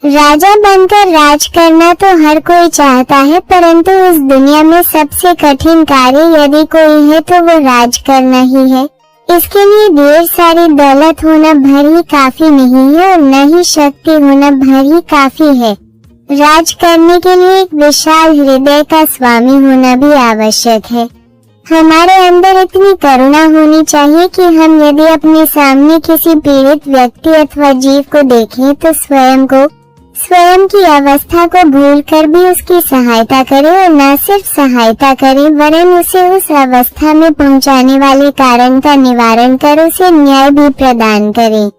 राजा बनकर राज करना तो हर कोई चाहता है, परंतु इस दुनिया में सबसे कठिन कार्य यदि कोई है तो वो राज करना ही है। इसके लिए ढेर सारी दौलत होना भर ही काफी नहीं है और न ही शक्ति होना भर ही काफी है। राज करने के लिए एक विशाल हृदय का स्वामी होना भी आवश्यक है। हमारे अंदर इतनी करुणा होनी चाहिए कि हम यदि अपने सामने किसी पीड़ित व्यक्ति अथवा जीव को देखें तो स्वयं की अवस्था को भूलकर भी उसकी सहायता करें और न सिर्फ सहायता करें वरन उसे उस अवस्था में पहुंचाने वाले कारण का निवारण कर उसे न्याय भी प्रदान करें।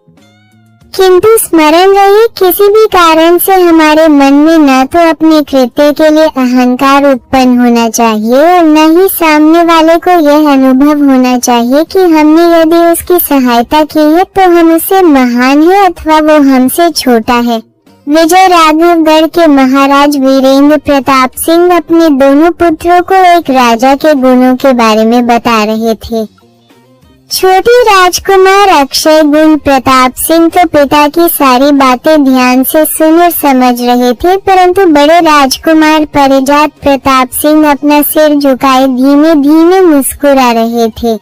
किंतु स्मरण रहे, किसी भी कारण से हमारे मन में न तो अपने कृत्य के लिए अहंकार उत्पन्न होना चाहिए और न ही सामने वाले को यह अनुभव होना चाहिए कि हमने यदि उसकी सहायता की है तो हम उससे महान है अथवा वो हमसे छोटा है। विजय राघवगढ़ के महाराज वीरेंद्र प्रताप सिंह अपने दोनों पुत्रों को एक राजा के गुणों के बारे में बता रहे थे। छोटी राजकुमार अक्षय गुण प्रताप सिंह तो पिता की सारी बातें ध्यान से सुन और समझ रहे थे, परंतु बड़े राजकुमार परिजात प्रताप सिंह अपना सिर झुकाए धीमे धीमे मुस्कुरा रहे थे।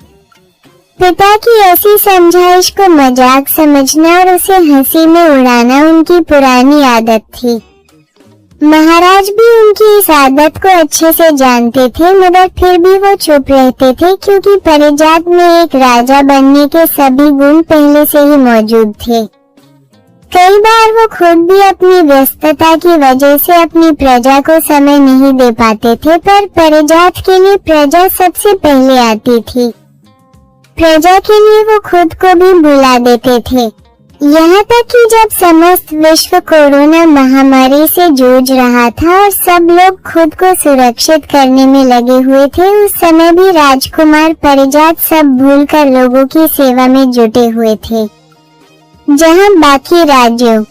पिता की ऐसी समझाइश को मजाक समझना और उसे हंसी में उड़ाना उनकी पुरानी आदत थी। महाराज भी उनकी इस आदत को अच्छे से जानते थे, मगर फिर भी वो चुप रहते थे क्योंकि परिजात में एक राजा बनने के सभी गुण पहले से ही मौजूद थे। कई बार वो खुद भी अपनी व्यस्तता की वजह से अपनी प्रजा को समय नहीं दे पाते थे, पर परिजात के लिए प्रजा सबसे पहले आती थी। प्रजा के लिए वो खुद को भी भुला देते थे। यहाँ तक कि जब समस्त विश्व कोरोना महामारी से जूझ रहा था और सब लोग खुद को सुरक्षित करने में लगे हुए थे, उस समय भी राजकुमार परिजात सब भूलकर लोगों की सेवा में जुटे हुए थे। जहाँ बाकी राज्यों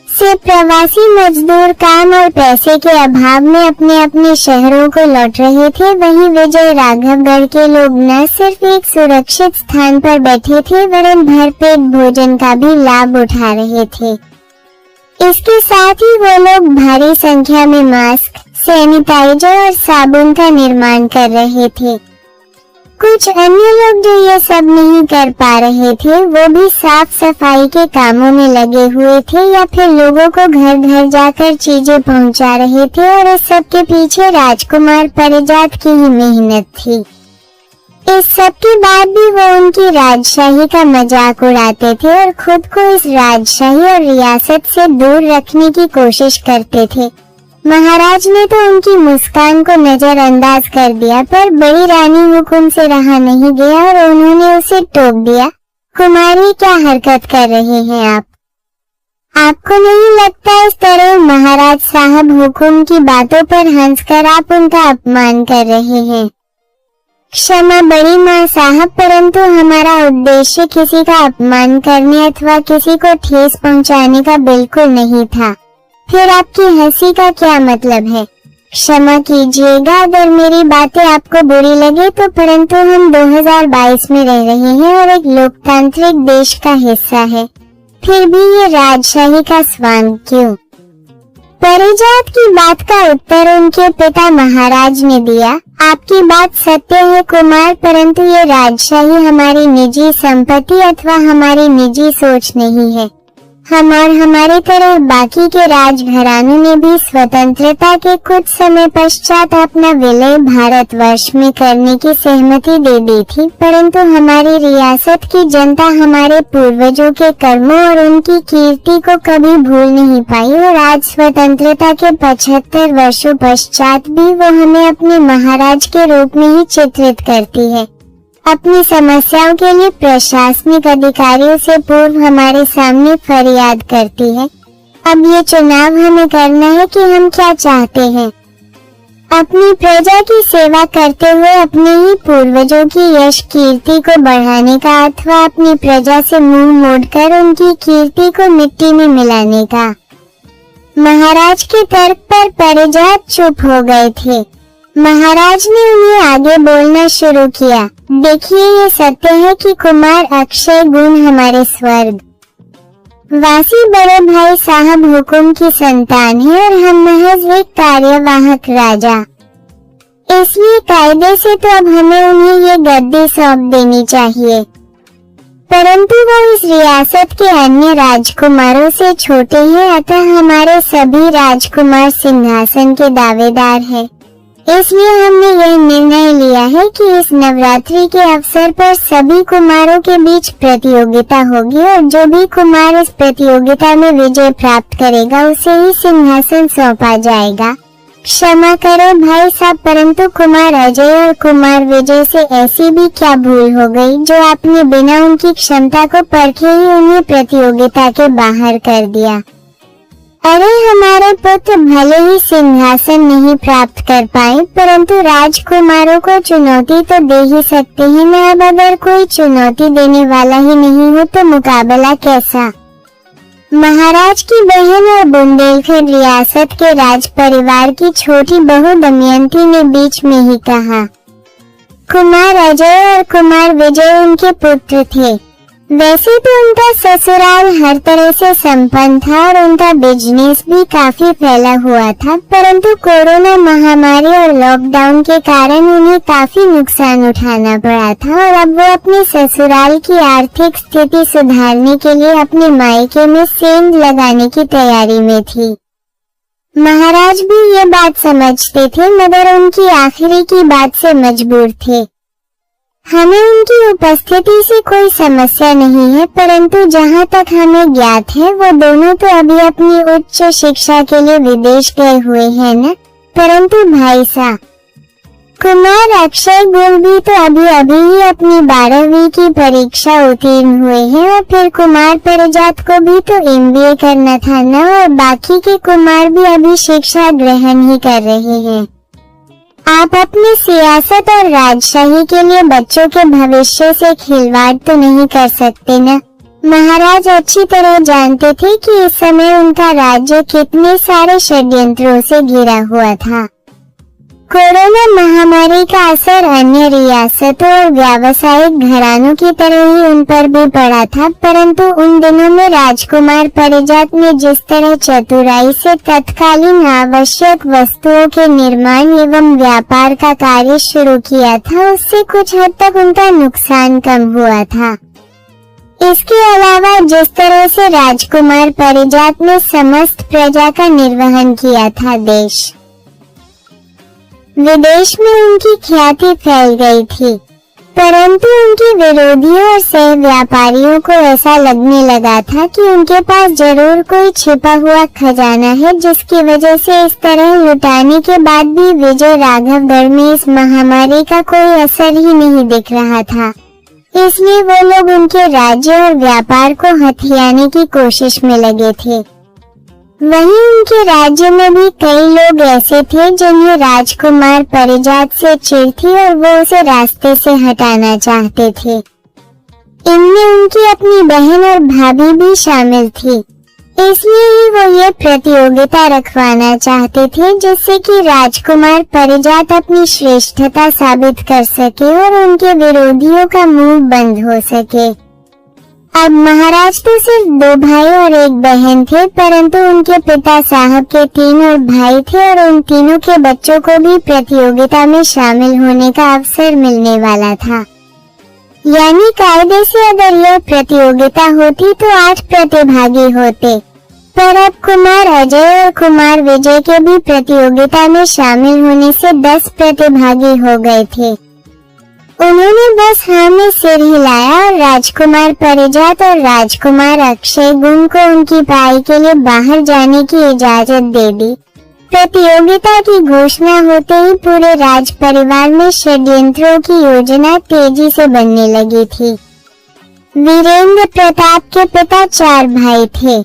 से प्रवासी मजदूर काम और पैसे के अभाव में अपने अपने शहरों को लौट रहे थे, वहीं विजय राघवगढ़ के लोग न सिर्फ एक सुरक्षित स्थान पर बैठे थे वरन भरपेट भोजन का भी लाभ उठा रहे थे। इसके साथ ही वो लोग भारी संख्या में मास्क, सैनिटाइजर और साबुन का निर्माण कर रहे थे। कुछ अन्य लोग जो ये सब नहीं कर पा रहे थे वो भी साफ सफाई के कामों में लगे हुए थे या फिर लोगों को घर घर जाकर चीजें पहुंचा रहे थे, और इस सब के पीछे राजकुमार परिजात की ही मेहनत थी। इस सब के बाद भी वो उनकी राजशाही का मजाक उड़ाते थे और खुद को इस राजशाही और रियासत से दूर रखने की कोशिश करते थे। महाराज ने तो उनकी मुस्कान को नजरअंदाज कर दिया, पर बड़ी रानी हुक्म से रहा नहीं गया और उन्होंने उसे टोक दिया। कुमारी, क्या हरकत कर रहे हैं आप? आपको नहीं लगता इस तरह महाराज साहब हुक्म की बातों पर हंसकर आप उनका अपमान कर रहे हैं? क्षमा बड़ी माँ साहब, परंतु हमारा उद्देश्य किसी का अपमान करने अथवा किसी को ठेस पहुँचाने का बिल्कुल नहीं था। फिर आपकी हंसी का क्या मतलब है? क्षमा कीजिएगा अगर मेरी बातें आपको बुरी लगे तो, परंतु हम 2022 में रह रहे हैं और एक लोकतांत्रिक देश का हिस्सा है। फिर भी ये राजशाही का स्वांग क्यों? परिजात की बात का उत्तर उनके पिता महाराज ने दिया। आपकी बात सत्य है कुमार, परंतु ये राजशाही हमारी निजी संपत्ति अथवा हमारी निजी सोच नहीं है। हम और हमारे तरह बाकी के राजघरानों ने भी स्वतंत्रता के कुछ समय पश्चात अपना विलय भारतवर्ष में करने की सहमति दे दी थी, परंतु हमारी रियासत की जनता हमारे पूर्वजों के कर्मों और उनकी कीर्ति को कभी भूल नहीं पाई और आज स्वतंत्रता के 75 वर्षों पश्चात भी वो हमें अपने महाराज के रूप में ही चित्रित करती है। अपनी समस्याओं के लिए प्रशासनिक अधिकारियों से पूर्व हमारे सामने फरियाद करती है। अब ये चुनाव हमें करना है कि हम क्या चाहते हैं। अपनी प्रजा की सेवा करते हुए अपने ही पूर्वजों की यश कीर्ति को बढ़ाने का अथवा अपनी प्रजा से मुंह मोड़कर उनकी कीर्ति को मिट्टी में मिलाने का। महाराज के तर्क पर परिजात चुप हो गए थे। महाराज ने उन्हें आगे बोलना शुरू किया। देखिए, ये सत्य है कि कुमार अक्षय गुण हमारे स्वर्ग वासी बड़े भाई साहब हुकुम की संतान है और हम महज एक कार्यवाहक राजा, इसलिए कायदे से तो अब हमें उन्हें ये गद्दी सौंप देनी चाहिए। परंतु वो इस रियासत के अन्य राजकुमारों से छोटे हैं, अतः हमारे सभी राजकुमार सिंहासन के दावेदार हैं। इसलिए हमने यह निर्णय लिया है कि इस नवरात्रि के अवसर पर सभी कुमारों के बीच प्रतियोगिता होगी और जो भी कुमार इस प्रतियोगिता में विजय प्राप्त करेगा उसे ही सिंहासन सौंपा जाएगा। क्षमा करो भाई साहब, परंतु कुमार अजय और कुमार विजय से ऐसी भी क्या भूल हो गई जो आपने बिना उनकी क्षमता को परखे ही उन्हें प्रतियोगिता के बाहर कर दिया। अरे हमारे पुत्र भले ही सिंहासन नहीं प्राप्त कर पाए, परंतु राजकुमारों को चुनौती तो दे ही सकते हैं न। अब अगर कोई चुनौती देने वाला ही नहीं हो तो मुकाबला कैसा। महाराज की बहन और बुंदेलखंड रियासत के राज परिवार की छोटी बहू दमयंती ने बीच में ही कहा। कुमार अजय और कुमार विजय उनके पुत्र थे। वैसे तो उनका ससुराल हर तरह से संपन्न था और उनका बिजनेस भी काफी फैला हुआ था, परंतु कोरोना महामारी और लॉकडाउन के कारण उन्हें काफी नुकसान उठाना पड़ा था और अब वो अपने ससुराल की आर्थिक स्थिति सुधारने के लिए अपने मायके में सेंध लगाने की तैयारी में थी। महाराज भी ये बात समझते थे, मगर उनकी आखिरी की बात से मजबूर थे। हमें उनकी उपस्थिति से कोई समस्या नहीं है, परंतु जहाँ तक हमें ज्ञात है वो दोनों तो अभी अपनी उच्च शिक्षा के लिए विदेश गए हुए हैं न। परंतु भाई साहब, कुमार अक्षय गुल भी तो अभी ही अपनी 12वीं की परीक्षा उत्तीर्ण हुए हैं और फिर कुमार परिजात को भी तो MBA करना था न, और बाकी के कुमार भी अभी शिक्षा ग्रहण ही कर रहे हैं। आप अपनी सियासत और राजशाही के लिए बच्चों के भविष्य से खिलवाड़ तो नहीं कर सकते न। महाराज अच्छी तरह जानते थे कि इस समय उनका राज्य कितने सारे षड्यंत्रों से घिरा हुआ था। कोरोना महामारी का असर अन्य रियासतों और व्यावसायिक घरानों की तरह ही उन पर भी पड़ा था, परंतु उन दिनों में राजकुमार परिजात ने जिस तरह चतुराई से तत्कालीन आवश्यक वस्तुओं के निर्माण एवं व्यापार का कार्य शुरू किया था, उससे कुछ हद तक उनका नुकसान कम हुआ था। इसके अलावा जिस तरह से राजकुमार परिजात ने समस्त प्रजा का निर्वहन किया था, देश विदेश में उनकी ख्याति फैल गई थी, परंतु उनके विरोधियों और सह व्यापारियों को ऐसा लगने लगा था कि उनके पास जरूर कोई छिपा हुआ खजाना है, जिसकी वजह से इस तरह लुटाने के बाद भी विजय राघवगढ़ में इस महामारी का कोई असर ही नहीं दिख रहा था। इसलिए वो लोग उनके राज्य और व्यापार को हथियाने की कोशिश में लगे थे। वहीं उनके राज्य में भी कई लोग ऐसे थे जिन्हें राजकुमार परिजात से चिढ़ थी और वो उसे रास्ते से हटाना चाहते थे। इनमें उनकी अपनी बहन और भाभी भी शामिल थी। इसलिए ही वो ये प्रतियोगिता रखवाना चाहते थे, जिससे कि राजकुमार परिजात अपनी श्रेष्ठता साबित कर सके और उनके विरोधियों का मुंह बंद हो सके। अब महाराज तो सिर्फ 2 भाई और 1 बहन थे, परंतु उनके पिता साहब के 3 और भाई थे और उन तीनों के बच्चों को भी प्रतियोगिता में शामिल होने का अवसर मिलने वाला था। यानी कायदे से अगर यह प्रतियोगिता होती तो 8 प्रतिभागी होते, पर अब कुमार अजय और कुमार विजय के भी प्रतियोगिता में शामिल होने से 10 प्रतिभागी हो गए थे। उन्होंने बस हाँ में सिर हिलाया और राजकुमार परिजात और राजकुमार अक्षय गुण को उनकी पढ़ाई के लिए बाहर जाने की इजाजत दे दी। प्रतियोगिता की घोषणा होते ही पूरे राज परिवार में षड्यंत्रों की योजना तेजी से बनने लगी थी। वीरेंद्र प्रताप के पिता 4 भाई थे,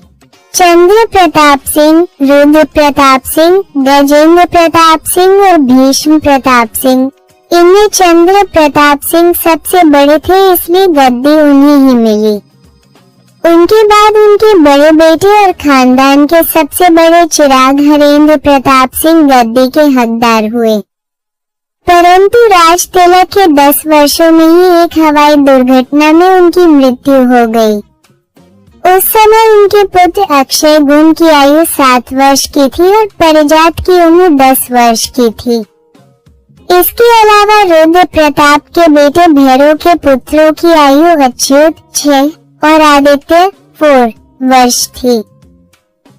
चंद्र प्रताप सिंह, रुद्र प्रताप सिंह, गजेंद्र प्रताप सिंह और भीष्म प्रताप सिंह। इनमें चंद्र प्रताप सिंह सबसे बड़े थे, इसलिए गद्दी उन्हें ही मिली। उनके बाद उनके बड़े बेटे और खानदान के सबसे बड़े चिराग हरेंद्र प्रताप सिंह गद्दी के हकदार हुए, परंतु राज तिलक के 10 वर्षों में ही एक हवाई दुर्घटना में उनकी मृत्यु हो गई। उस समय उनके पुत्र अक्षय गुण की आयु 7 वर्ष की थी और परिजात की उम्र 10 वर्ष की थी। इसके अलावा रुद्र प्रताप के बेटे भैरव के पुत्रों की आयु अच्युत 6 और आदित्य 4 वर्ष थी।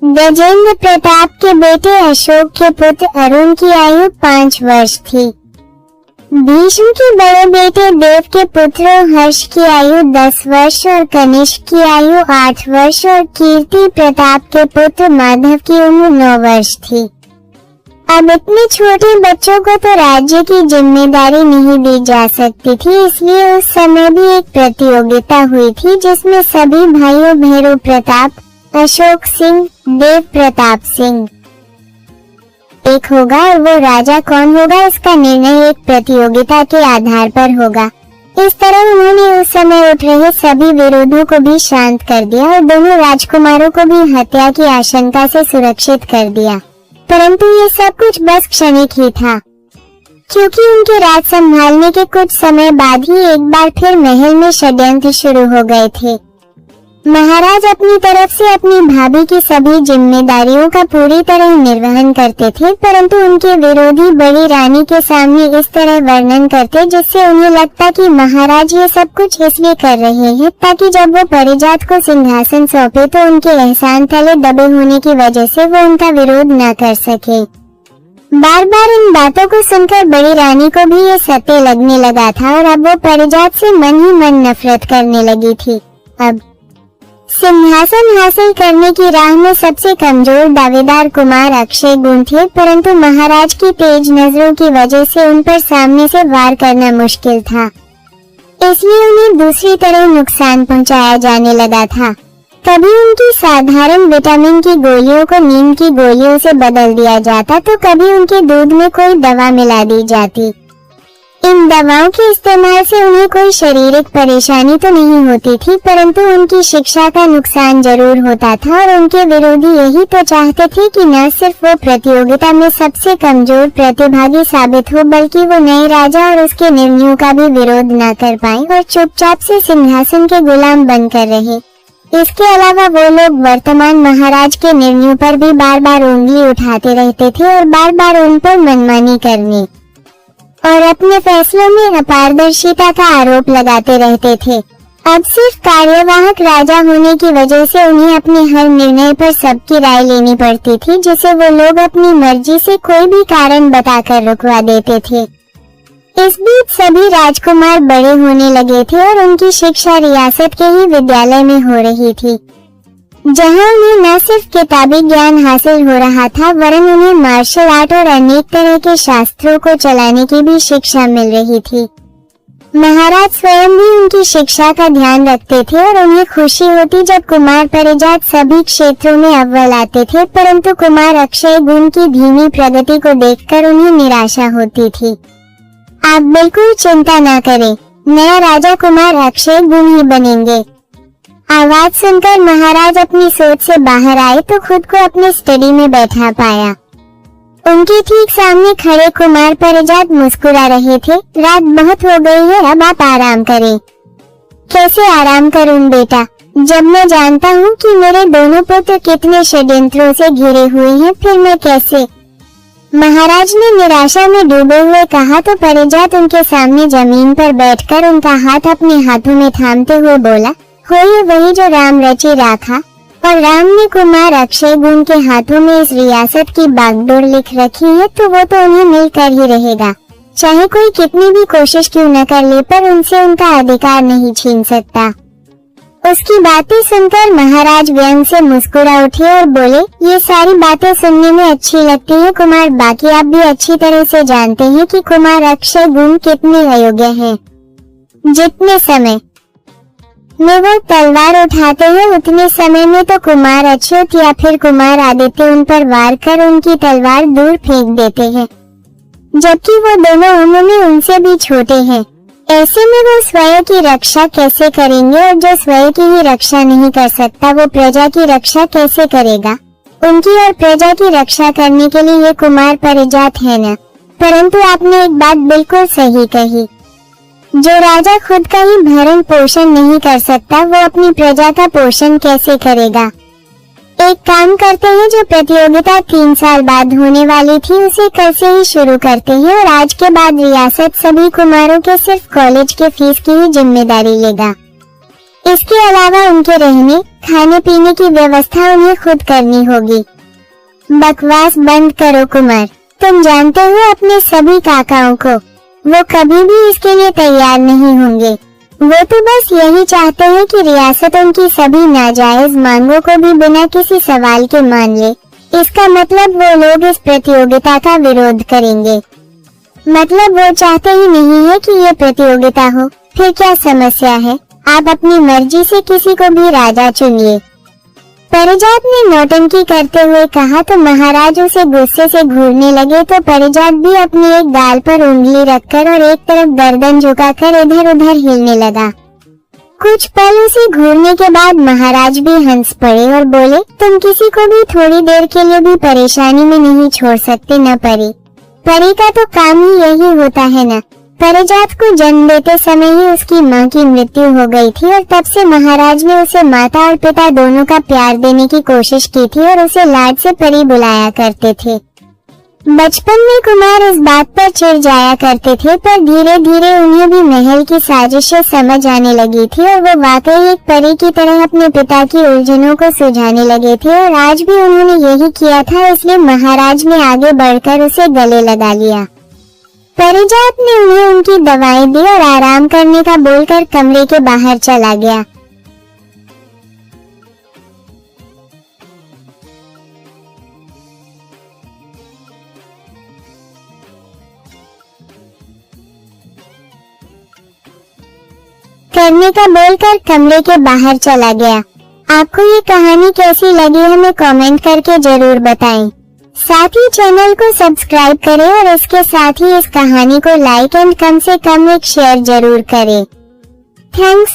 गजेंद्र प्रताप के बेटे अशोक के पुत्र अरुण की आयु 5 वर्ष थी। भीष्म के बड़े बेटे देव के पुत्रों हर्ष की आयु 10 वर्ष और कनिष्क की आयु 8 वर्ष और कीर्ति प्रताप के पुत्र माधव की उम्र 9 वर्ष थी। अब इतने छोटे बच्चों को तो राज्य की जिम्मेदारी नहीं दी जा सकती थी, इसलिए उस समय भी एक प्रतियोगिता हुई थी जिसमें सभी भाइयों भैरव प्रताप, अशोक सिंह, देव प्रताप सिंह एक होगा और वो राजा कौन होगा इसका निर्णय एक प्रतियोगिता के आधार पर होगा। इस तरह उन्होंने उस समय उठ रहे सभी विरोधों को भी शांत कर दिया और दोनों राजकुमारों को भी हत्या की आशंका से सुरक्षित कर दिया। परंतु ये सब कुछ बस क्षणिक ही था, क्योंकि उनके राज संभालने के कुछ समय बाद ही एक बार फिर महल में षड्यंत्र शुरू हो गए थे। महाराज अपनी तरफ से अपनी भाभी की सभी जिम्मेदारियों का पूरी तरह निर्वहन करते थे, परंतु उनके विरोधी बड़ी रानी के सामने इस तरह वर्णन करते जिससे उन्हें लगता कि महाराज ये सब कुछ इसलिए कर रहे हैं ताकि जब वो परिजात को सिंहासन सौंपे तो उनके एहसान तले दबे होने की वजह से वो उनका विरोध न कर सके। बार बार इन बातों को सुनकर बड़ी रानी को भी ये सत्य लगने लगा था और अब वो परिजात से मन ही मन नफरत करने लगी थी। अब सिंहासन हासिल करने की राह में सबसे कमजोर दावेदार कुमार अक्षय गुण थे, परंतु महाराज की तेज नजरों की वजह से उन पर सामने से वार करना मुश्किल था, इसलिए उन्हें दूसरी तरह नुकसान पहुंचाया जाने लगा था। कभी उनकी साधारण विटामिन की गोलियों को नीम की गोलियों से बदल दिया जाता तो कभी उनके दूध में कोई दवा मिला दी जाती। इन दवाओं के इस्तेमाल से उन्हें कोई शारीरिक परेशानी तो नहीं होती थी, परंतु उनकी शिक्षा का नुकसान जरूर होता था और उनके विरोधी यही तो चाहते थे कि न सिर्फ वो प्रतियोगिता में सबसे कमजोर प्रतिभागी साबित हो, बल्कि वो नए राजा और उसके निर्णयों का भी विरोध न कर पाए और चुपचाप से सिंहासन के गुलाम बनकर रहे। इसके अलावा वो लोग वर्तमान महाराज के निर्णयों पर भी बार बार उंगली उठाते रहते थे और बार बार उन पर मनमानी करने और अपने फैसलों में अपारदर्शिता का आरोप लगाते रहते थे। अब सिर्फ कार्यवाहक राजा होने की वजह से उन्हें अपने हर निर्णय पर सबकी राय लेनी पड़ती थी, जिसे वो लोग अपनी मर्जी से कोई भी कारण बताकर रुकवा देते थे। इस बीच सभी राजकुमार बड़े होने लगे थे और उनकी शिक्षा रियासत के ही विद्यालय में हो रही थी, जहां उन्हें न सिर्फ किताबी ज्ञान हासिल हो रहा था वरन उन्हें मार्शल आर्ट और अनेक तरह के शास्त्रों को चलाने की भी शिक्षा मिल रही थी। महाराज स्वयं भी उनकी शिक्षा का ध्यान रखते थे और उन्हें खुशी होती जब कुमार परिजात सभी क्षेत्रों में अव्वल आते थे, परंतु कुमार अक्षय गुण की धीमी प्रगति को देखकर उन्हें निराशा होती थी। आप बिल्कुल चिंता न करें, नया राजा कुमार अक्षय गुण ही बनेंगे। आवाज सुनकर महाराज अपनी सोच से बाहर आए तो खुद को अपने स्टडी में बैठा पाया। उनके ठीक सामने खड़े कुमार परिजात मुस्कुरा रहे थे। रात बहुत हो गई है, अब आप आराम करें। कैसे आराम करूं बेटा, जब मैं जानता हूँ कि मेरे दोनों पुत्र कितने षड्यंत्रों से घिरे हुए हैं, फिर मैं कैसे? महाराज ने निराशा में डूबे हुए कहा तो परिजात उनके सामने जमीन पर बैठकर उनका हाथ अपने हाथों में थामते हुए बोला, होइए वही जो राम रचे राखा। और राम ने कुमार अक्षय गुण के हाथों में इस रियासत की बागडोर लिख रखी है तो वो तो उन्हें मिलकर ही रहेगा, चाहे कोई कितनी भी कोशिश क्यों न कर ले, पर उनसे उनका अधिकार नहीं छीन सकता। उसकी बातें सुनकर महाराज व्यंग से मुस्कुरा उठे और बोले, ये सारी बातें सुनने में अच्छी लगती है कुमार, बाकी आप भी अच्छी तरह से जानते हैं कि कुमार अक्षय गुण कितने अयोग्य हैं। जितने समय में वो तलवार उठाते हैं उतने समय में तो कुमार अच्युत या फिर कुमार आदित्य उन पर वार कर उनकी तलवार दूर फेंक देते हैं, जबकि वो दोनों उम्र में उनसे भी छोटे हैं। ऐसे में वो स्वयं की रक्षा कैसे करेंगे, और जो स्वयं की ही रक्षा नहीं कर सकता वो प्रजा की रक्षा कैसे करेगा? उनकी और प्रजा की रक्षा करने के लिए ये कुमार परिजात है न। परंतु आपने एक बात बिल्कुल सही कही, जो राजा खुद का ही भरण पोषण नहीं कर सकता, वो अपनी प्रजा का पोषण कैसे करेगा। एक काम करते हैं, जो प्रतियोगिता 3 साल बाद होने वाली थी उसे कल से ही शुरू करते हैं और आज के बाद रियासत सभी कुमारों के सिर्फ कॉलेज के फीस की ही जिम्मेदारी लेगा। इसके अलावा उनके रहने खाने पीने की व्यवस्था उन्हें खुद करनी होगी। बकवास बंद करो कुमार, तुम जानते हो अपने सभी काकाओं को, वो कभी भी इसके लिए तैयार नहीं होंगे। वो तो बस यही चाहते हैं कि रियासत उनकी सभी नाजायज मांगों को भी बिना किसी सवाल के मान ले। इसका मतलब वो लोग इस प्रतियोगिता का विरोध करेंगे। मतलब वो चाहते ही नहीं है कि ये प्रतियोगिता हो। फिर क्या समस्या है, आप अपनी मर्जी से किसी को भी राजा चुनिए। परिजात ने नौटंकी करते हुए कहा तो महाराज उसे गुस्से से घूरने लगे तो परिजात भी अपनी एक गाल पर उंगली रखकर और एक तरफ गर्दन झुकाकर इधर उधर हिलने लगा। कुछ पल उसे घूरने के बाद महाराज भी हंस पड़े और बोले, तुम किसी को भी थोड़ी देर के लिए भी परेशानी में नहीं छोड़ सकते न परी। परी का तो काम ही यही होता है न। परिजात को जन्म देते समय ही उसकी मां की मृत्यु हो गई थी और तब से महाराज ने उसे माता और पिता दोनों का प्यार देने की कोशिश की थी और उसे लाड से परी बुलाया करते थे। बचपन में कुमार इस बात पर चिढ़ जाया करते थे, पर धीरे धीरे उन्हें भी महल की साजिशें समझ आने लगी थी और वो वाकई एक परी की तरह अपने पिता की उलझनों को सुलझाने लगे थे और आज भी उन्होंने यही किया था। इसलिए महाराज ने आगे बढ़कर उसे गले लगा लिया। परिजात ने उन्हें उनकी दवाएं दी और आराम करने का बोलकर कमरे के बाहर चला गया। आपको ये कहानी कैसी लगी हमें कमेंट करके जरूर बताएं। साथ ही चैनल को सब्सक्राइब करें और इसके साथ ही इस कहानी को लाइक एंड कम से कम एक शेयर जरूर करें। थैंक्स।